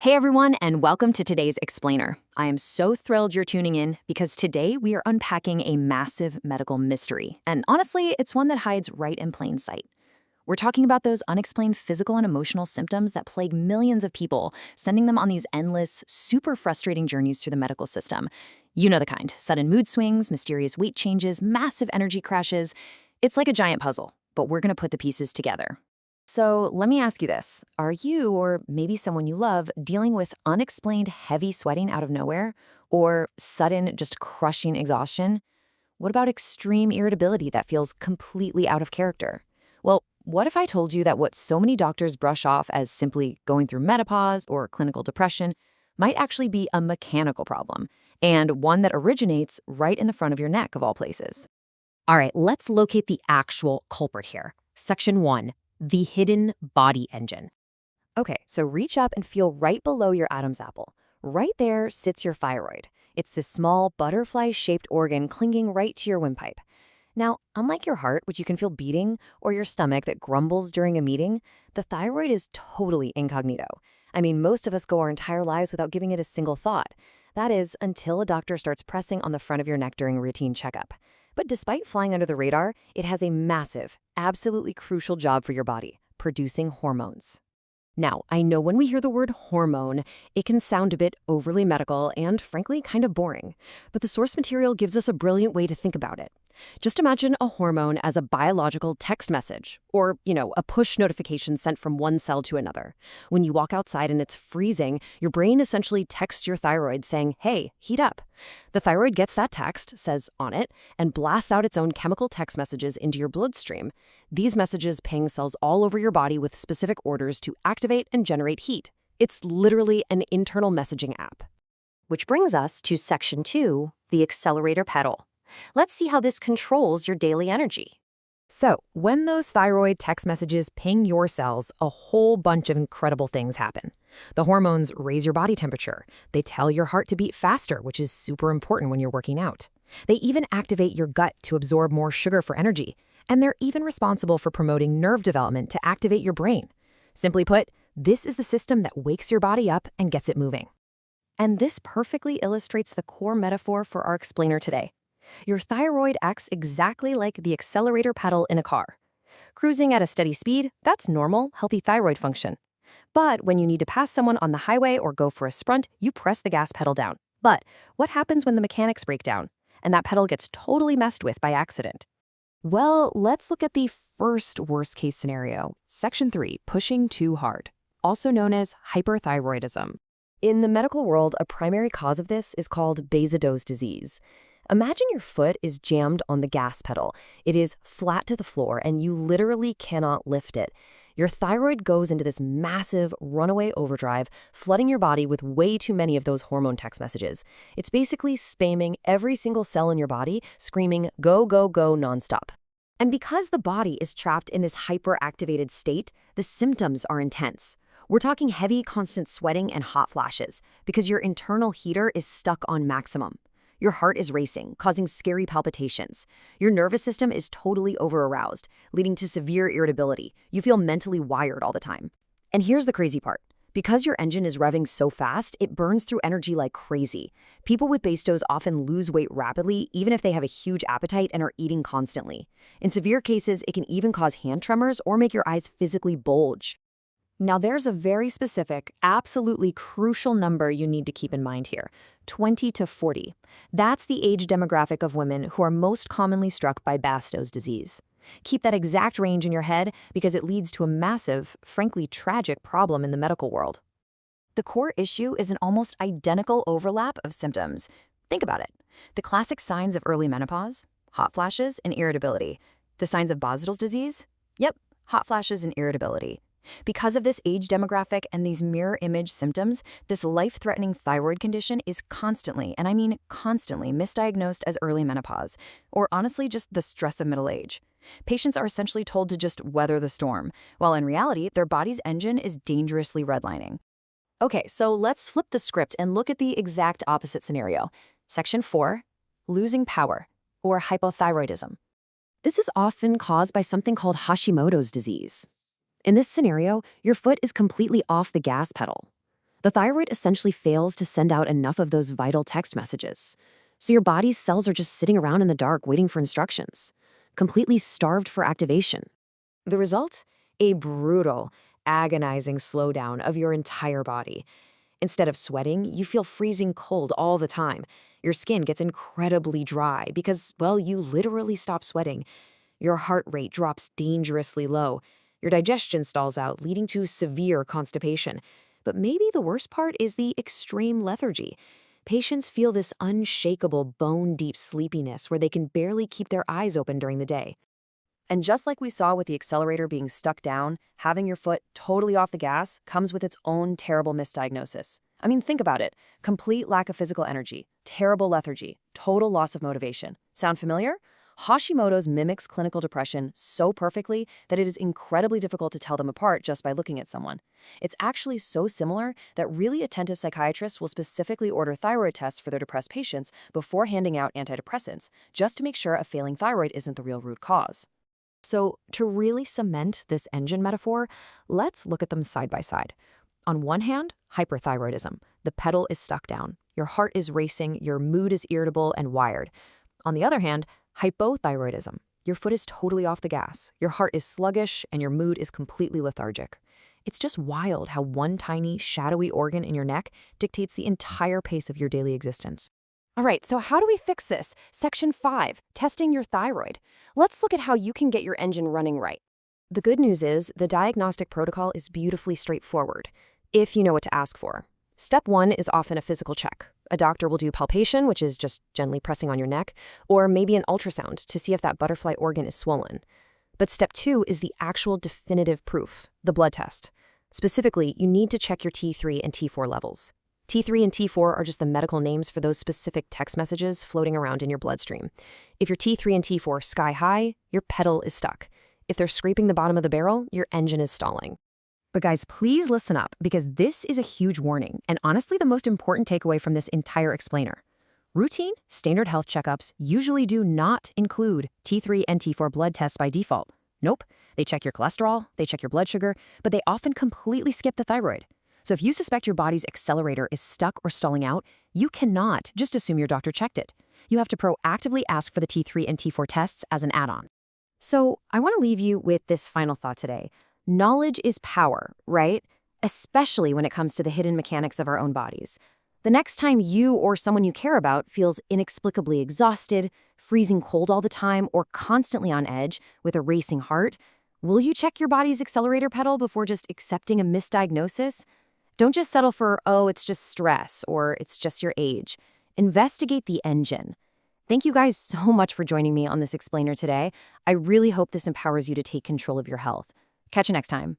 Hey everyone, and welcome to today's Explainer. I am so thrilled you're tuning in because today we are unpacking a massive medical mystery. And honestly, it's one that hides right in plain sight. We're talking about those unexplained physical and emotional symptoms that plague millions of people, sending them on these endless, super frustrating journeys through the medical system. You know the kind: sudden mood swings, mysterious weight changes, massive energy crashes. It's like a giant puzzle, but we're going to put the pieces together. So let me ask you this. Are you, or maybe someone you love, dealing with unexplained heavy sweating out of nowhere? Or sudden, just crushing exhaustion? What about extreme irritability that feels completely out of character? Well, what if I told you that what so many doctors brush off as simply going through menopause or clinical depression might actually be a mechanical problem, and one that originates right in the front of your neck, of all places? All right, let's locate the actual culprit here. Section 1. The hidden body engine. Okay, so reach up and feel right below your Adam's apple. Right there sits your thyroid. It's this small butterfly-shaped organ clinging right to your windpipe. Now, unlike your heart, which you can feel beating, or your stomach that grumbles during a meeting, the thyroid is totally incognito. I mean, most of us go our entire lives without giving it a single thought. That is, until a doctor starts pressing on the front of your neck during a routine checkup. But despite flying under the radar, it has a massive, absolutely crucial job for your body: producing hormones. Now, I know when we hear the word hormone, it can sound a bit overly medical and, frankly, kind of boring. But the source material gives us a brilliant way to think about it. Just imagine a hormone as a biological text message, or, a push notification sent from one cell to another. When you walk outside and it's freezing, your brain essentially texts your thyroid saying, "Hey, heat up." The thyroid gets that text, says on it, and blasts out its own chemical text messages into your bloodstream. These messages ping cells all over your body with specific orders to activate and generate heat. It's literally an internal messaging app. Which brings us to Section 2, the Accelerator pedal. Let's see how this controls your daily energy. So, when those thyroid text messages ping your cells, a whole bunch of incredible things happen. The hormones raise your body temperature. They tell your heart to beat faster, which is super important when you're working out. They even activate your gut to absorb more sugar for energy. And they're even responsible for promoting nerve development to activate your brain. Simply put, this is the system that wakes your body up and gets it moving. And this perfectly illustrates the core metaphor for our explainer today. Your thyroid acts exactly like the accelerator pedal in a car. Cruising at a steady speed, that's normal, healthy thyroid function. But when you need to pass someone on the highway or go for a sprint, you press the gas pedal down. But what happens when the mechanics break down and that pedal gets totally messed with by accident? Well, let's look at the first worst-case scenario, Section 3, pushing too hard, also known as hyperthyroidism. In the medical world, a primary cause of this is called Base-Dose disease. Imagine your foot is jammed on the gas pedal. It is flat to the floor, and you literally cannot lift it. Your thyroid goes into this massive runaway overdrive, flooding your body with way too many of those hormone text messages. It's basically spamming every single cell in your body, screaming, "Go, go, go," nonstop. And because the body is trapped in this hyperactivated state, the symptoms are intense. We're talking heavy, constant sweating and hot flashes, because your internal heater is stuck on maximum. Your heart is racing, causing scary palpitations. Your nervous system is totally over-aroused, leading to severe irritability. You feel mentally wired all the time. And here's the crazy part. Because your engine is revving so fast, it burns through energy like crazy. People with base-dose often lose weight rapidly, even if they have a huge appetite and are eating constantly. In severe cases, it can even cause hand tremors or make your eyes physically bulge. Now, there's a very specific, absolutely crucial number you need to keep in mind here: 20 to 40. That's the age demographic of women who are most commonly struck by Base-Dose disease. Keep that exact range in your head because it leads to a massive, frankly tragic problem in the medical world. The core issue is an almost identical overlap of symptoms. Think about it. The classic signs of early menopause: hot flashes and irritability. The signs of Base-Dose disease? Yep, hot flashes and irritability. Because of this age demographic and these mirror image symptoms, this life-threatening thyroid condition is constantly, and I mean constantly, misdiagnosed as early menopause, or honestly just the stress of middle age. Patients are essentially told to just weather the storm, while in reality, their body's engine is dangerously redlining. Okay, so let's flip the script and look at the exact opposite scenario. Section 4, losing power, or hypothyroidism. This is often caused by something called Hashimoto's disease. In this scenario, your foot is completely off the gas pedal. The thyroid essentially fails to send out enough of those vital text messages. So your body's cells are just sitting around in the dark waiting for instructions, completely starved for activation. The result? A brutal, agonizing slowdown of your entire body. Instead of sweating, you feel freezing cold all the time. Your skin gets incredibly dry because, well, you literally stop sweating. Your heart rate drops dangerously low. Your digestion stalls out, leading to severe constipation. But maybe the worst part is the extreme lethargy. Patients feel this unshakable, bone-deep sleepiness where they can barely keep their eyes open during the day. And just like we saw with the accelerator being stuck down, having your foot totally off the gas comes with its own terrible misdiagnosis. I mean, think about it. Complete lack of physical energy, terrible lethargy, total loss of motivation. Sound familiar? Hashimoto's mimics clinical depression so perfectly that it is incredibly difficult to tell them apart just by looking at someone. It's actually so similar that really attentive psychiatrists will specifically order thyroid tests for their depressed patients before handing out antidepressants, just to make sure a failing thyroid isn't the real root cause. So, to really cement this engine metaphor, let's look at them side by side. On one hand, hyperthyroidism. The pedal is stuck down. Your heart is racing, your mood is irritable and wired. On the other hand, hypothyroidism. Your foot is totally off the gas. Your heart is sluggish and your mood is completely lethargic. It's just wild how one tiny, shadowy organ in your neck dictates the entire pace of your daily existence. All right, so how do we fix this? Section 5, testing your thyroid. Let's look at how you can get your engine running right. The good news is the diagnostic protocol is beautifully straightforward, if you know what to ask for. Step 1 is often a physical check. A doctor will do palpation, which is just gently pressing on your neck, or maybe an ultrasound to see if that butterfly organ is swollen. But step 2 is the actual definitive proof, the blood test. Specifically, you need to check your T3 and T4 levels. T3 and T4 are just the medical names for those specific text messages floating around in your bloodstream. If your T3 and T4 are sky high, your pedal is stuck. If they're scraping the bottom of the barrel, your engine is stalling. But guys, please listen up, because this is a huge warning, and honestly the most important takeaway from this entire explainer. Routine, standard health checkups usually do not include T3 and T4 blood tests by default. Nope, they check your cholesterol, they check your blood sugar, but they often completely skip the thyroid. So if you suspect your body's accelerator is stuck or stalling out, you cannot just assume your doctor checked it. You have to proactively ask for the T3 and T4 tests as an add-on. So I want to leave you with this final thought today. Knowledge is power, right? Especially when it comes to the hidden mechanics of our own bodies. The next time you or someone you care about feels inexplicably exhausted, freezing cold all the time, or constantly on edge with a racing heart, will you check your body's accelerator pedal before just accepting a misdiagnosis? Don't just settle for, oh, it's just stress or it's just your age. Investigate the engine. Thank you guys so much for joining me on this explainer today. I really hope this empowers you to take control of your health. Catch you next time.